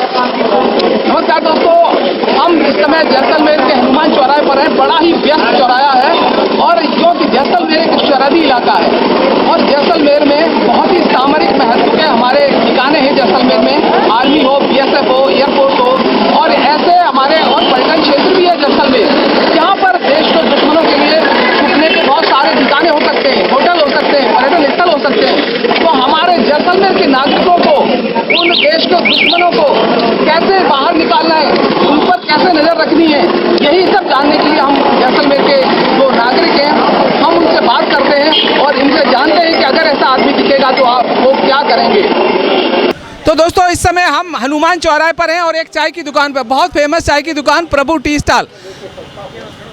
नमस्कार दोस्तों, हम इस समय जैसलमेर के हनुमान चौराहे पर हैं। बड़ा ही व्यस्त चौराहा है और क्योंकि जैसलमेर एक सरहदी इलाका है और जैसलमेर में बहुत ही सामरिक महत्व के हमारे ठिकाने हैं। जैसलमेर में आर्मी हो, बीएसएफ हो, एयरफोर्स हो और ऐसे हमारे और पर्यटन क्षेत्र भी है जैसलमेर, जहाँ पर देश के दुश्मनों के लिए रुकने के बहुत सारे ठिकाने हो सकते हैं, होटल हो सकते हैं, पर्यटन स्थल हो सकते हैं। तो हमारे जैसलमेर के नागरिकों को, उन देश के दुश्मनों को कैसे बाहर निकालना है, उन पर कैसे नजर रखनी है, यही सब जानने के लिए हम जैसलमेर के जो नागरिक हैं हम उनसे बात करते हैं और इनसे जानते हैं कि अगर ऐसा आदमी दिखेगा तो आप वो क्या करेंगे। तो दोस्तों, इस समय हम हनुमान चौराहे पर हैं और एक चाय की दुकान पर, बहुत फेमस चाय की दुकान प्रभु टी स्टॉल।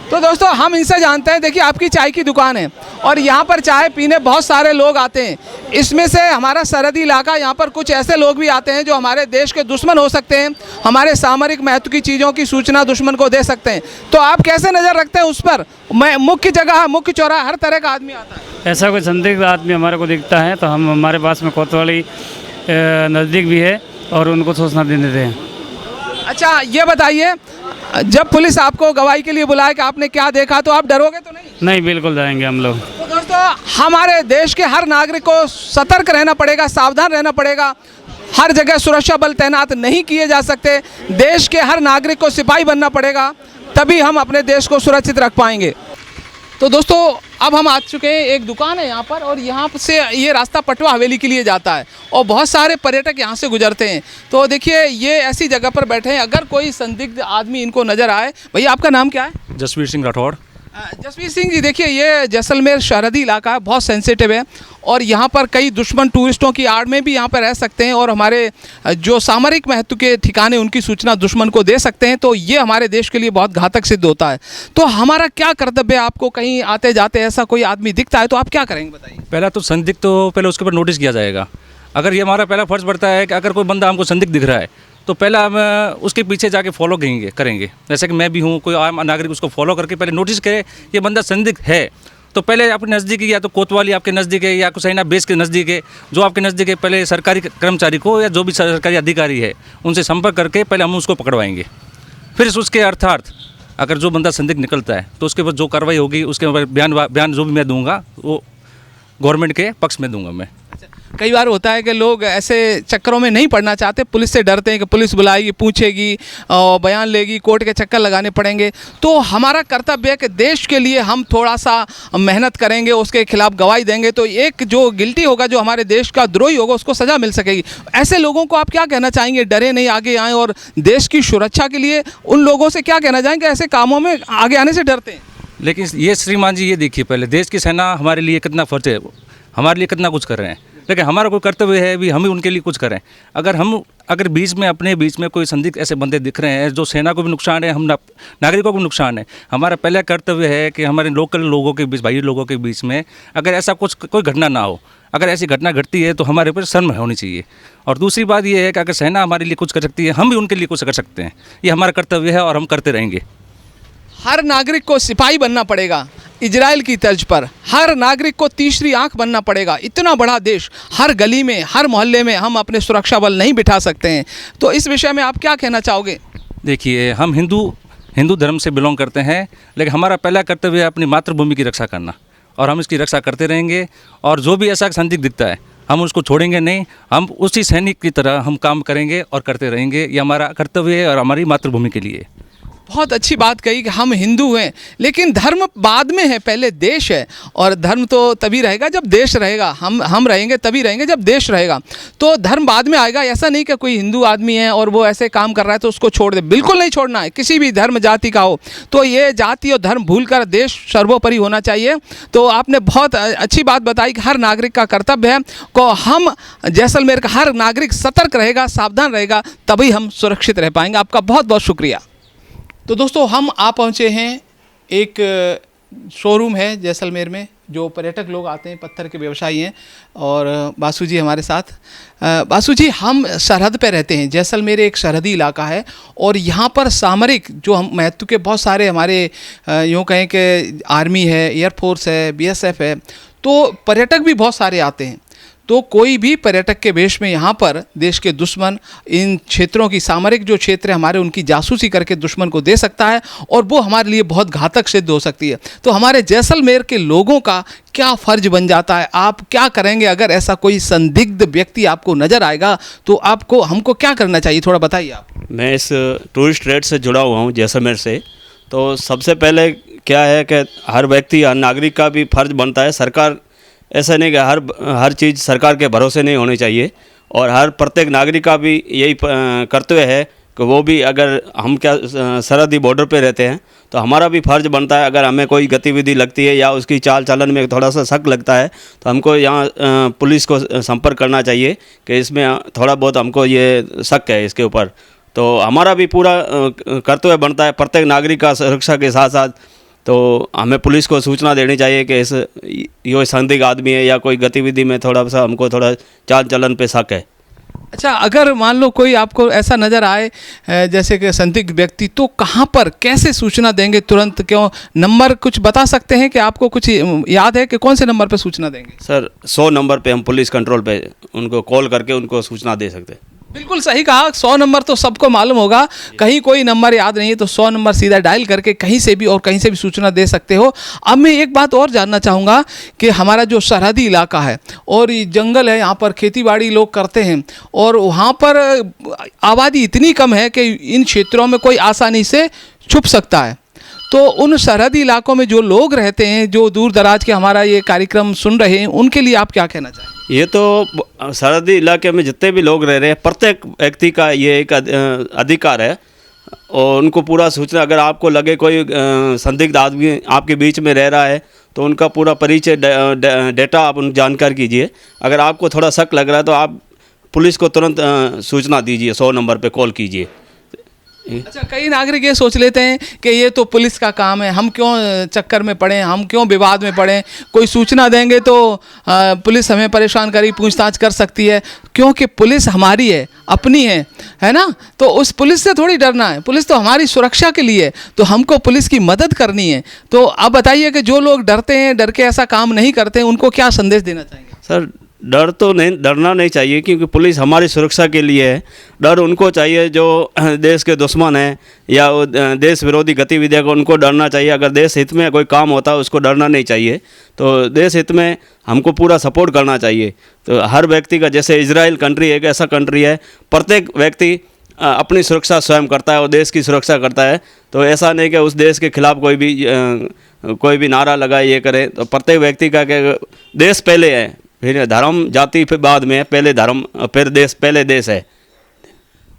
तो दोस्तों, हम इनसे जानते हैं। देखिए, आपकी चाय की दुकान है और यहाँ पर चाय पीने बहुत सारे लोग आते हैं। इसमें से हमारा सरहदी इलाका, यहाँ पर कुछ ऐसे लोग भी आते हैं जो हमारे देश के दुश्मन हो सकते हैं, हमारे सामरिक महत्व की चीज़ों की सूचना दुश्मन को दे सकते हैं। तो आप कैसे नज़र रखते हैं उस पर? मुख्य जगह, मुख्य चौराहा, हर तरह का आदमी आता है। ऐसा कोई संदिग्ध आदमी हमारे को दिखता है तो हम, हमारे पास में कोतवाली नज़दीक भी है और उनको सूचना दे देते हैं। अच्छा, ये बताइए, जब पुलिस आपको गवाही के लिए बुलाए कि आपने क्या देखा, तो आप डरोगे तो नहीं? नहीं, बिल्कुल जाएंगे हम लोग। तो दोस्तों, हमारे देश के हर नागरिक को सतर्क रहना पड़ेगा, सावधान रहना पड़ेगा। हर जगह सुरक्षा बल तैनात नहीं किए जा सकते। देश के हर नागरिक को सिपाही बनना पड़ेगा, तभी हम अपने देश को सुरक्षित रख पाएंगे। तो दोस्तों, अब हम आ चुके हैं, एक दुकान है यहाँ पर और यहाँ से ये रास्ता पटवा हवेली के लिए जाता है और बहुत सारे पर्यटक यहाँ से गुजरते हैं। तो देखिए, ये ऐसी जगह पर बैठे हैं। अगर कोई संदिग्ध आदमी इनको नज़र आए। भैया, आपका नाम क्या है? जसवीर सिंह राठौड़। जसवीर सिंह जी, देखिए, ये जैसलमेर सरहदी इलाका है, बहुत सेंसिटिव है और यहाँ पर कई दुश्मन टूरिस्टों की आड़ में भी यहाँ पर रह सकते हैं और हमारे जो सामरिक महत्व के ठिकाने, उनकी सूचना दुश्मन को दे सकते हैं। तो ये हमारे देश के लिए बहुत घातक सिद्ध होता है। तो हमारा क्या कर्तव्य है? आपको कहीं आते जाते ऐसा कोई आदमी दिखता है तो आप क्या करेंगे, बताइए। पहला तो संदिग्ध, तो पहले उसके ऊपर नोटिस किया जाएगा। अगर ये हमारा पहला फर्ज पड़ता है कि अगर कोई बंदा हमको संदिग्ध दिख रहा है तो पहला हम उसके पीछे जाके फॉलो करेंगे। जैसे कि मैं भी हूँ, कोई आम नागरिक उसको फॉलो करके पहले नोटिस करे ये बंदा संदिग्ध है तो पहले अपने नज़दीक, या तो कोतवाली आपके नज़दीक है या कुछ सेना बेस के नज़दीक है, जो आपके नज़दीक है, पहले सरकारी कर्मचारी को या जो भी सरकारी अधिकारी है उनसे संपर्क करके पहले हम उसको पकड़वाएंगे। फिर उसके अर्थार्थ अगर जो बंदा संदिग्ध निकलता है तो उसके ऊपर जो कार्रवाई होगी, उसके ऊपर बयान जो भी मैं दूंगा वो गवर्नमेंट के पक्ष में दूंगा मैं। कई बार होता है कि लोग ऐसे चक्करों में नहीं पड़ना चाहते, पुलिस से डरते हैं कि पुलिस बुलाएगी, पूछेगी और बयान लेगी, कोर्ट के चक्कर लगाने पड़ेंगे। तो हमारा कर्तव्य है कि देश के लिए हम थोड़ा सा मेहनत करेंगे, उसके खिलाफ गवाही देंगे तो एक जो गिल्टी होगा, जो हमारे देश का द्रोही होगा, उसको सज़ा मिल सकेगी। ऐसे लोगों को आप क्या कहना चाहेंगे? डरे नहीं, आगे आएँ और देश की सुरक्षा के लिए उन लोगों से क्या कहना चाहेंगे ऐसे कामों में आगे आने से डरते हैं? लेकिन ये श्रीमान जी, ये देखिए, पहले देश की सेना हमारे लिए कितना फर्ज है, हमारे लिए कितना कुछ कर रहे हैं, लेकिन हमारा कोई कर्तव्य है भी हम ही उनके लिए कुछ करें। अगर बीच में, अपने बीच में कोई संदिग्ध ऐसे बंदे दिख रहे हैं जो सेना को भी नुकसान है, हम नागरिकों को भी नुकसान है, हमारा पहला कर्तव्य है कि हमारे लोकल लोगों के बीच, भाई लोगों के बीच में अगर ऐसा कोई घटना ना हो। अगर ऐसी घटना घटती है तो हमारे ऊपर शर्म होनी चाहिए। और दूसरी बात ये है कि अगर सेना हमारे लिए कुछ कर सकती है, हम भी उनके लिए कुछ कर सकते हैं। ये हमारा कर्तव्य है और हम करते रहेंगे। हर नागरिक को सिपाही बनना पड़ेगा, इजराइल की तर्ज पर। हर नागरिक को तीसरी आंख बनना पड़ेगा। इतना बड़ा देश, हर गली में, हर मोहल्ले में हम अपने सुरक्षा बल नहीं बिठा सकते हैं। तो इस विषय में आप क्या कहना चाहोगे? देखिए, हम हिंदू धर्म से बिलोंग करते हैं, लेकिन हमारा पहला कर्तव्य है अपनी मातृभूमि की रक्षा करना और हम इसकी रक्षा करते रहेंगे। और जो भी ऐसा संदिग्ध दिखता है हम उसको छोड़ेंगे नहीं, हम उसी सैनिक की तरह हम काम करेंगे और करते रहेंगे। ये हमारा कर्तव्य है और हमारी मातृभूमि के लिए। बहुत अच्छी बात कही कि हम हिंदू हैं, लेकिन धर्म बाद में है, पहले देश है। और धर्म तो तभी रहेगा जब देश रहेगा। हम रहेंगे तभी रहेंगे जब देश रहेगा। तो धर्म बाद में आएगा। ऐसा नहीं कि कोई हिंदू आदमी है और वो ऐसे काम कर रहा है तो उसको छोड़ दे, बिल्कुल नहीं छोड़ना है। किसी भी धर्म जाति का हो तो ये जाति और धर्म भूलकर देश सर्वोपरि होना चाहिए। तो आपने बहुत अच्छी बात बताई कि हर नागरिक का कर्तव्य है को हम जैसलमेर का हर नागरिक सतर्क रहेगा, सावधान रहेगा, तभी हम सुरक्षित रह पाएंगे। आपका बहुत बहुत शुक्रिया। तो दोस्तों, हम आ पहुँचे हैं, एक शोरूम है जैसलमेर में, जो पर्यटक लोग आते हैं, पत्थर के व्यवसायी हैं और बासु जी हमारे साथ। बासु जी, हम सरहद पे रहते हैं, जैसलमेर एक सरहदी इलाका है और यहाँ पर सामरिक जो हम महत्व के बहुत सारे हमारे यूँ कहें कि आर्मी है, एयरफोर्स है, बीएसएफ है, तो पर्यटक भी बहुत सारे आते हैं। तो कोई भी पर्यटक के वेश में यहाँ पर देश के दुश्मन इन क्षेत्रों की सामरिक जो क्षेत्र है हमारे, उनकी जासूसी करके दुश्मन को दे सकता है और वो हमारे लिए बहुत घातक सिद्ध हो सकती है। तो हमारे जैसलमेर के लोगों का क्या फ़र्ज बन जाता है, आप क्या करेंगे अगर ऐसा कोई संदिग्ध व्यक्ति आपको नज़र आएगा, तो आपको हमको क्या करना चाहिए, थोड़ा बताइए आप। मैं इस टूरिस्ट रेट से जुड़ा हुआ हूँ जैसलमेर से। तो सबसे पहले क्या है कि हर व्यक्ति, हर नागरिक का भी फर्ज बनता है। सरकार ऐसा नहीं कि हर चीज़ सरकार के भरोसे नहीं होनी चाहिए, और हर प्रत्येक नागरिक का भी यही कर्तव्य है कि वो भी, अगर हम क्या सरहदी बॉर्डर पे रहते हैं तो हमारा भी फ़र्ज बनता है, अगर हमें कोई गतिविधि लगती है या उसकी चाल चलन में थोड़ा सा शक लगता है तो हमको यहाँ पुलिस को संपर्क करना चाहिए कि इसमें थोड़ा बहुत हमको ये शक है इसके ऊपर। तो हमारा भी पूरा कर्तव्य बनता है प्रत्येक नागरिक का सुरक्षा के साथ साथ, तो हमें पुलिस को सूचना देनी चाहिए कि ये संदिग्ध आदमी है या कोई गतिविधि में थोड़ा सा हमको थोड़ा चाल चलन पे शक है। अच्छा, अगर मान लो कोई आपको ऐसा नज़र आए जैसे कि संदिग्ध व्यक्ति, तो कहाँ पर कैसे सूचना देंगे तुरंत? क्यों नंबर कुछ बता सकते हैं कि आपको कुछ याद है कि कौन से नंबर पर सूचना देंगे? सर 100 नंबर पे हम पुलिस कंट्रोल पे उनको कॉल करके उनको सूचना दे सकते हैं। बिल्कुल सही कहा, 100 नंबर तो सबको मालूम होगा, कहीं कोई नंबर याद नहीं है तो 100 नंबर सीधा डायल करके कहीं से भी और कहीं से भी सूचना दे सकते हो। अब मैं एक बात और जानना चाहूँगा कि हमारा जो सरहदी इलाका है और ये जंगल है, यहाँ पर खेतीबाड़ी लोग करते हैं और वहाँ पर आबादी इतनी कम है कि इन क्षेत्रों में कोई आसानी से छुप सकता है। तो उन सरहदी इलाकों में जो लोग रहते हैं, जो दूर दराज के हमारा ये कार्यक्रम सुन रहे हैं, उनके लिए आप क्या कहना चाहें? ये तो सरहदी इलाके में जितने भी लोग रह रहे हैं, प्रत्येक व्यक्ति का ये एक अधिकार है और उनको पूरा सूचना, अगर आपको लगे कोई संदिग्ध आदमी आपके बीच में रह रहा है तो उनका पूरा परिचय डेटा आप उन जानकारी कीजिए। अगर आपको थोड़ा शक लग रहा है तो आप पुलिस को तुरंत सूचना दीजिए, 100 नंबर पे कॉल कीजिए। अच्छा, कई नागरिक ये सोच लेते हैं कि ये तो पुलिस का काम है, हम क्यों चक्कर में पड़े, हम क्यों विवाद में पड़े, कोई सूचना देंगे तो पुलिस हमें परेशान करेगी, पूछताछ कर सकती है, क्योंकि पुलिस हमारी है, अपनी है ना? तो उस पुलिस से थोड़ी डरना है, पुलिस तो हमारी सुरक्षा के लिए है, तो हमको पुलिस की मदद करनी है। तो आप बताइए कि जो लोग डरते हैं, डर के ऐसा काम नहीं करते, उनको क्या संदेश देना चाहेंगे? सर डरना नहीं चाहिए, क्योंकि पुलिस हमारी सुरक्षा के लिए है। डर उनको चाहिए जो देश के दुश्मन हैं या देश विरोधी गतिविधियों को, उनको डरना चाहिए। अगर देश हित में कोई काम होता है उसको डरना नहीं चाहिए। तो देश हित में हमको पूरा सपोर्ट करना चाहिए। तो हर व्यक्ति का, जैसे इजराइल कंट्री एक ऐसा कंट्री है, प्रत्येक व्यक्ति अपनी सुरक्षा स्वयं करता है और देश की सुरक्षा करता है। तो ऐसा नहीं कि उस देश के खिलाफ कोई भी नारा लगाए, ये करे। तो प्रत्येक व्यक्ति का देश पहले है, फिर धर्म जाति फिर बाद में, पहले धर्म फिर देश, पहले देश है।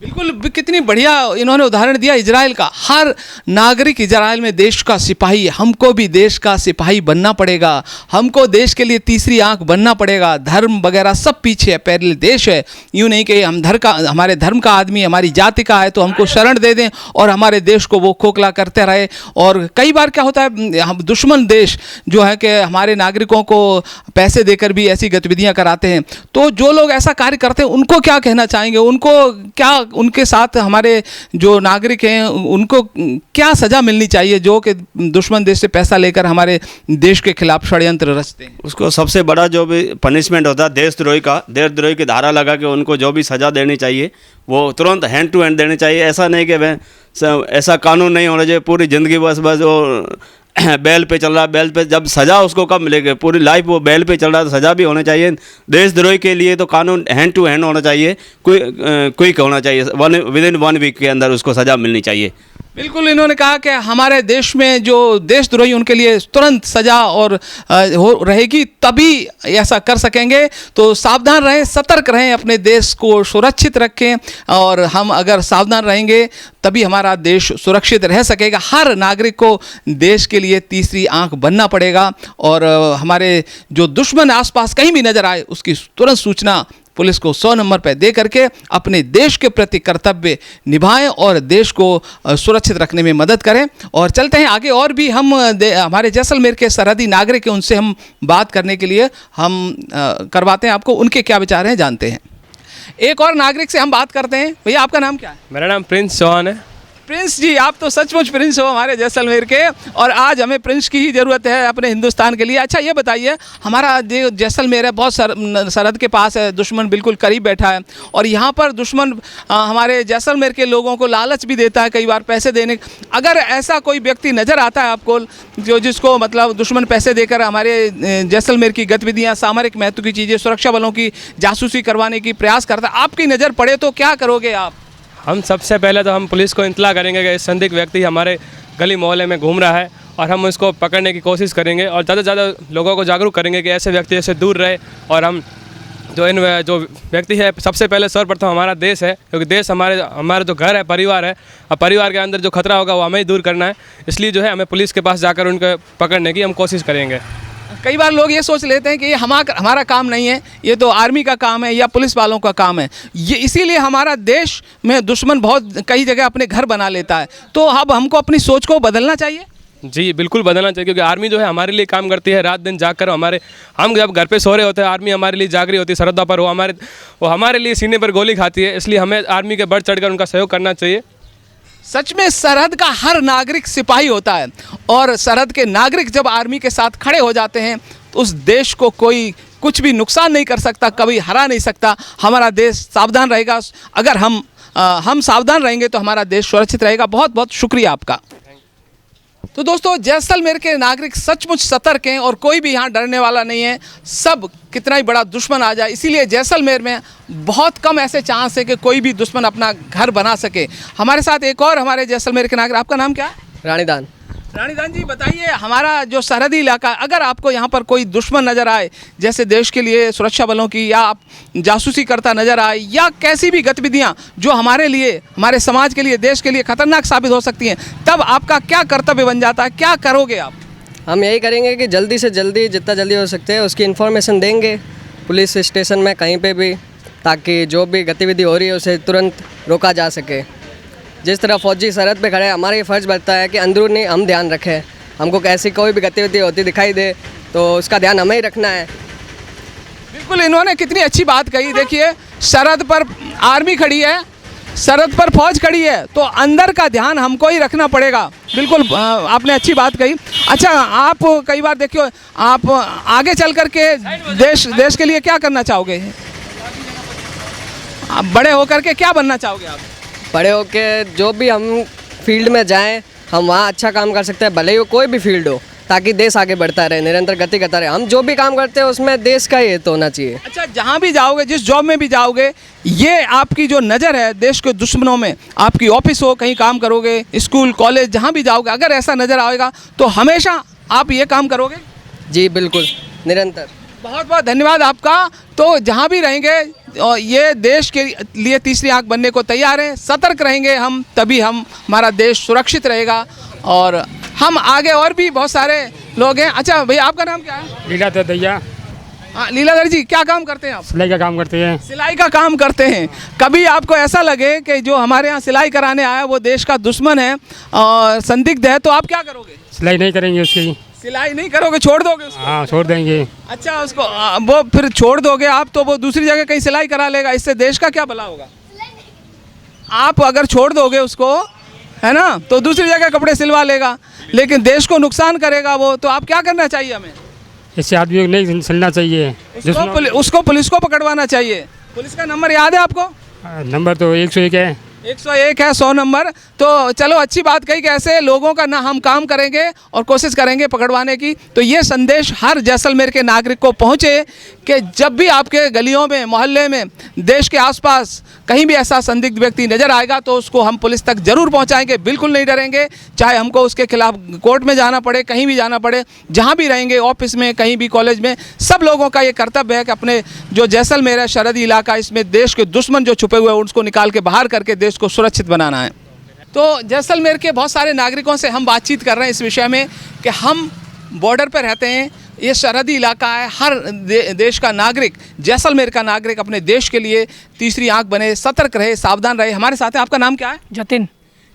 बिल्कुल, कितनी बढ़िया इन्होंने उदाहरण दिया इजराइल का। हर नागरिक इजराइल में देश का सिपाही है, हमको भी देश का सिपाही बनना पड़ेगा, हमको देश के लिए तीसरी आंख बनना पड़ेगा। धर्म वगैरह सब पीछे है, पहले देश है। यूँ नहीं कि हमारे धर्म का आदमी, हमारी जाति का है तो हमको शरण दे दें और हमारे देश को वो खोखला करते रहे। और कई बार क्या होता है, हम दुश्मन देश जो है कि हमारे नागरिकों को पैसे देकर भी ऐसी गतिविधियाँ कराते हैं। तो जो लोग ऐसा कार्य करते हैं उनको क्या कहना चाहेंगे, उनको क्या, उनके साथ हमारे जो नागरिक हैं उनको क्या सज़ा मिलनी चाहिए जो कि दुश्मन देश से पैसा लेकर हमारे देश के खिलाफ षड्यंत्र रचते हैं? उसको सबसे बड़ा जो भी पनिशमेंट होता है देशद्रोही की धारा लगा के उनको जो भी सज़ा देनी चाहिए वो तुरंत हैंड टू हैंड देनी चाहिए। ऐसा नहीं कि ऐसा कानून नहीं होना चाहिए पूरी ज़िंदगी बस वो बैल पे चल रहा है। बैल पे जब सज़ा उसको कब मिलेगी, पूरी लाइफ वो बैल पे चल रहा है तो सज़ा भी होनी चाहिए। देशद्रोही के लिए तो कानून हैंड टू हैंड होना चाहिए, क्विक होना चाहिए, विदिन 1 वीक के अंदर उसको सज़ा मिलनी चाहिए। बिल्कुल, इन्होंने कहा कि हमारे देश में जो देशद्रोही उनके लिए तुरंत सज़ा और रहेगी, तभी ऐसा कर सकेंगे। तो सावधान रहें, सतर्क रहें, अपने देश को सुरक्षित रखें और हम अगर सावधान रहेंगे तभी हमारा देश सुरक्षित रह सकेगा। हर नागरिक को देश के लिए तीसरी आंख बनना पड़ेगा और हमारे जो दुश्मन आसपास कहीं भी नज़र आए उसकी तुरंत सूचना पुलिस को 100 नंबर पर दे करके अपने देश के प्रति कर्तव्य निभाएं और देश को सुरक्षित रखने में मदद करें। और चलते हैं आगे, और भी हम हमारे जैसलमेर के सरहदी नागरिक हैं, उनसे हम बात करने के लिए हम करवाते हैं आपको, उनके क्या विचार हैं जानते हैं। एक और नागरिक से हम बात करते हैं। भैया आपका नाम क्या है? मेरा नाम प्रिंस चौहान है। प्रिंस जी, आप तो सचमुच प्रिंस हो हमारे जैसलमेर के, और आज हमें प्रिंस की ही ज़रूरत है अपने हिंदुस्तान के लिए। अच्छा ये बताइए, हमारा जो जैसलमेर है बहुत सरहद के पास है, दुश्मन बिल्कुल करीब बैठा है, और यहाँ पर दुश्मन हमारे जैसलमेर के लोगों को लालच भी देता है कई बार पैसे देने। अगर ऐसा कोई व्यक्ति नज़र आता है आपको जिसको मतलब दुश्मन पैसे देकर हमारे जैसलमेर की गतिविधियाँ, सामरिक महत्व की चीज़ें, सुरक्षा बलों की जासूसी करवाने की प्रयास करता है, आपकी नज़र पड़े तो क्या करोगे आप? हम सबसे पहले तो हम पुलिस को इत्तला करेंगे कि संदिग्ध व्यक्ति हमारे गली मोहल्ले में घूम रहा है, और हम उसको पकड़ने की कोशिश करेंगे और ज़्यादा से ज़्यादा लोगों को जागरूक करेंगे कि ऐसे व्यक्ति से दूर रहे। और हम जो व्यक्ति है, सबसे पहले सर्वप्रथम हमारा देश है, क्योंकि देश हमारा जो घर है, परिवार है, और परिवार के अंदर जो खतरा होगा वो हमें ही दूर करना है। इसलिए जो है हमें पुलिस के पास जाकर उनको पकड़ने की हम कोशिश करेंगे। कई बार लोग ये सोच लेते हैं कि ये हमारा काम नहीं है, ये तो आर्मी का काम है या पुलिस वालों का काम है। ये इसीलिए हमारा देश में दुश्मन बहुत कई जगह अपने घर बना लेता है। तो अब हमको अपनी सोच को बदलना चाहिए। जी बिल्कुल बदलना चाहिए, क्योंकि आर्मी जो है हमारे लिए काम करती है, रात दिन जाग कर हम जब घर पे सो रहे होते हैं, आर्मी हमारे लिए जाग रही होती है सरहद पर, वो हमारे लिए सीने पर गोली खाती है। इसलिए हमें आर्मी के बढ़ चढ़कर उनका सहयोग करना चाहिए। सच में सरहद का हर नागरिक सिपाही होता है, और सरहद के नागरिक जब आर्मी के साथ खड़े हो जाते हैं तो उस देश को कोई कुछ भी नुकसान नहीं कर सकता, कभी हरा नहीं सकता। हमारा देश सावधान रहेगा। अगर हम सावधान रहेंगे तो हमारा देश सुरक्षित रहेगा। बहुत बहुत शुक्रिया आपका। तो दोस्तों, जैसलमेर के नागरिक सचमुच सतर्क हैं और कोई भी यहाँ डरने वाला नहीं है। सब कितना ही बड़ा दुश्मन आ जाए, इसीलिए जैसलमेर में बहुत कम ऐसे चांस है कि कोई भी दुश्मन अपना घर बना सके। हमारे साथ एक और हमारे जैसलमेर के नागरिक, आपका नाम क्या है? रानीदान। रानीदान जी, बताइए, हमारा जो सरहदी इलाका, अगर आपको यहाँ पर कोई दुश्मन नज़र आए, जैसे देश के लिए सुरक्षा बलों की या आप जासूसी करता नज़र आए, या कैसी भी गतिविधियाँ जो हमारे लिए, हमारे समाज के लिए, देश के लिए खतरनाक साबित हो सकती हैं, तब आपका क्या कर्तव्य बन जाता है? क्या करोगे आप? हम यही करेंगे कि जल्दी से जल्दी, जितना जल्दी हो सकते हैं उसकी इन्फॉर्मेशन देंगे पुलिस स्टेशन में, कहीं पे भी, ताकि जो भी गतिविधि हो रही है उसे तुरंत रोका जा सके। जिस तरह फौजी सरहद पे खड़े हैं, हमारा ये फ़र्ज़ बनता है कि अंदरूनी हम ध्यान रखें। हमको ऐसी कोई भी गतिविधि होती दिखाई दे तो उसका ध्यान हमें ही रखना है। बिल्कुल, इन्होंने कितनी अच्छी बात कही। देखिए, सरहद पर आर्मी खड़ी है, सरहद पर फौज खड़ी है, तो अंदर का ध्यान हमको ही रखना पड़ेगा। बिल्कुल, आपने अच्छी बात कही। अच्छा, आप कई बार देखिए, आप आगे चल कर के देश के लिए क्या करना चाहोगे? आप बड़े होकर के क्या बनना चाहोगे आप? बड़े होके जो भी हम फील्ड में जाएं, हम वहाँ अच्छा काम कर सकते हैं, भले ही वो कोई भी फील्ड हो, ताकि देश आगे बढ़ता रहे, निरंतर गति करता रहे। हम जो भी काम करते हैं उसमें देश का ही तो होना चाहिए। अच्छा, जहाँ भी जाओगे, जिस जॉब में भी जाओगे, ये आपकी जो नज़र है देश के दुश्मनों में, आपकी ऑफिस हो, कहीं काम करोगे, स्कूल कॉलेज जहाँ भी जाओगे, अगर ऐसा नज़र आएगा तो हमेशा आप ये काम करोगे? जी बिल्कुल, निरंतर। बहुत बहुत धन्यवाद आपका। तो जहाँ भी रहेंगे, और ये देश के लिए तीसरी आंख बनने को तैयार हैं, सतर्क रहेंगे हम, तभी हमारा देश सुरक्षित रहेगा। और हम आगे और भी बहुत सारे लोग हैं। अच्छा भैया, आपका नाम क्या है? लीलाधर दैया। हाँ, लीलाधर जी, क्या काम करते हैं आप? सिलाई का काम करते हैं। सिलाई का काम करते हैं। कभी आपको ऐसा लगे कि जो हमारे यहाँ सिलाई कराने आया वो देश का दुश्मन है और संदिग्ध है, तो आप क्या करोगे? सिलाई नहीं करेंगे उसकी। सिलाई नहीं करोगे, छोड़ दोगे उसको? हाँ, छोड़ देंगे। अच्छा, उसको वो फिर छोड़ दोगे आप, तो वो दूसरी जगह कहीं सिलाई करा लेगा, इससे देश का क्या भला होगा? आप अगर छोड़ दोगे उसको, है ना, तो दूसरी जगह कपड़े सिलवा लेगा, लेकिन देश को नुकसान करेगा वो। तो आप क्या करना चाहिए हमें? इससे आदमी को नहीं सिलना चाहिए। उसको पुलिस को पकड़वाना चाहिए। पुलिस का नंबर याद है आपको? नंबर तो 101 है। 101 है, 100 नंबर। तो चलो, अच्छी बात कही कि ऐसे लोगों का ना हम काम करेंगे और कोशिश करेंगे पकड़वाने की। तो ये संदेश हर जैसलमेर के नागरिक को पहुँचे कि जब भी आपके गलियों में, मोहल्ले में, देश के आसपास कहीं भी ऐसा संदिग्ध व्यक्ति नज़र आएगा तो उसको हम पुलिस तक ज़रूर पहुँचाएंगे। बिल्कुल नहीं डरेंगे, चाहे हमको उसके खिलाफ कोर्ट में जाना पड़े, कहीं भी जाना पड़े, जहाँ भी रहेंगे, ऑफिस में, कहीं भी, कॉलेज में, सब लोगों का ये कर्तव्य है कि अपने जो जैसलमेर है, सरहदी इलाका, इसमें देश के दुश्मन जो छुपे हुए हैं उसको निकाल के बाहर करके देश को सुरक्षित बनाना है। तो जैसलमेर के बहुत सारे नागरिकों से हम बातचीत कर रहे हैं इस विषय में कि हम बॉर्डर पर रहते हैं, ये सरहदी इलाका है। हर देश का नागरिक, जैसलमेर का नागरिक अपने देश के लिए तीसरी आंख बने, सतर्क रहे, सावधान रहे। हमारे साथ हैं, आपका नाम क्या है? जतिन।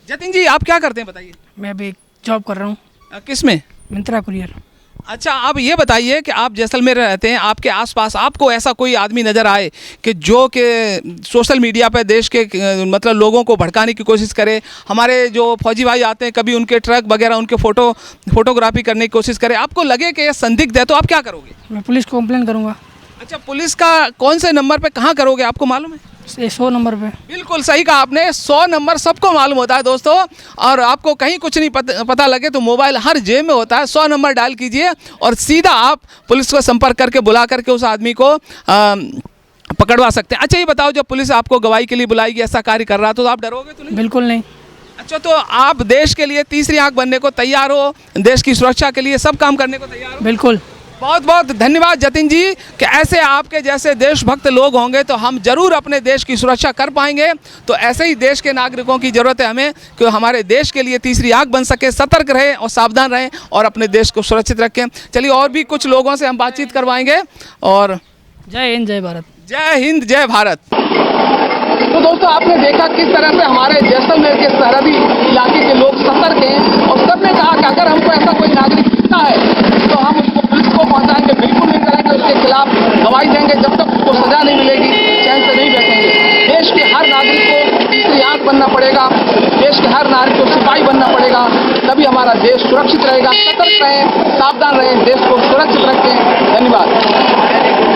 जतिन जी, आप क्या करते हैं बताइए? मैं भी जॉब कर रहा हूँ। किस में? मिंत्रा कुरियर। अच्छा, आप ये बताइए कि आप जैसलमेर रहते हैं, आपके आसपास आपको ऐसा कोई आदमी नज़र आए कि जो कि सोशल मीडिया पे देश के मतलब लोगों को भड़काने की कोशिश करे? हमारे जो फौजी भाई आते हैं, कभी उनके ट्रक वगैरह उनके फोटोग्राफी करने की कोशिश करे, आपको लगे कि ये संदिग्ध है, तो आप क्या करोगे? मैं पुलिस को कंप्लेन करूंगा। अच्छा, पुलिस का कौन से नंबर पे कहाँ करोगे, आपको मालूम है? 100 नंबर पे। बिल्कुल सही कहा आपने, 100 नंबर सबको मालूम होता है दोस्तों, और आपको कहीं कुछ नहीं पता लगे तो मोबाइल हर जेब में होता है, 100 नंबर डायल कीजिए और सीधा आप पुलिस को संपर्क करके बुला करके उस आदमी को पकड़वा सकते हैं। अच्छा, ये बताओ, जब पुलिस आपको गवाही के लिए बुलाएगी, ऐसा कार्य कर रहा तो आप डरोगे तो नहीं? बिल्कुल नहीं। अच्छा, तो आप देश के लिए तीसरी आंख बनने को तैयार हो, देश की सुरक्षा के लिए सब काम करने को तैयार हो? बिल्कुल। बहुत बहुत धन्यवाद जतिन जी, कि ऐसे आपके जैसे देशभक्त लोग होंगे तो हम जरूर अपने देश की सुरक्षा कर पाएंगे। तो ऐसे ही देश के नागरिकों की ज़रूरत है हमें, कि हमारे देश के लिए तीसरी आंख बन सके, सतर्क रहें और सावधान रहें और अपने देश को सुरक्षित रखें। चलिए, और भी कुछ लोगों से हम बातचीत करवाएंगे। और जय हिंद, जय भारत। जय हिंद, जय भारत। तो दोस्तों, आपने देखा किस तरह से हमारे जैसलमेर के सरहदी इलाके के लोग सतर्क हैं, और सबने कहा कि अगर हमको ऐसा कोई नागरिक दिखता है तो हम उसको पुलिस को पहुंचाएंगे, बिल्कुल नहीं करेंगे, उसके खिलाफ गवाही देंगे, जब तक उसको सजा नहीं मिलेगी चैन से नहीं बैठेंगे। देश के हर नागरिक को तीसरी आंख बनना पड़ेगा, देश के हर नागरिक को सिपाही बनना पड़ेगा, तभी हमारा देश सुरक्षित रहेगा। सतर्क रहें, सावधान रहें, देश को सुरक्षित रखें। धन्यवाद।